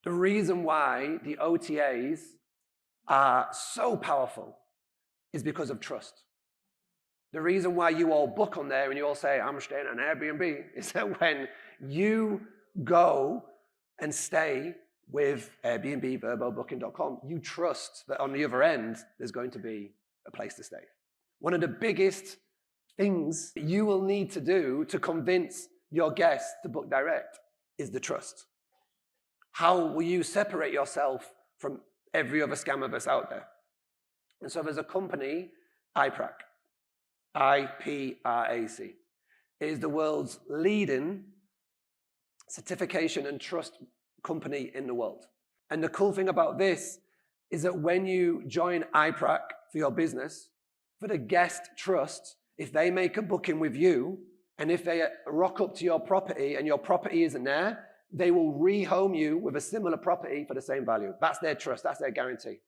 The reason why the OTAs are so powerful is because of trust. The reason why you all book on there and you all say, I'm staying on Airbnb, is that when you go and stay with Airbnb, VerboBooking.com, you trust that on the other end, there's going to be a place to stay. One of the biggest things you will need to do to convince your guests to book direct is the trust. How will you separate yourself from every other scammer that's out there? And so there's a company, IPRAC, IPRAC. It is the world's leading certification and trust company in the world. And the cool thing about this is that when you join IPRAC for your business, for the guest trust, if they make a booking with you, and if they rock up to your property and your property isn't there, they will rehome you with a similar property for the same value. That's their trust, that's their guarantee.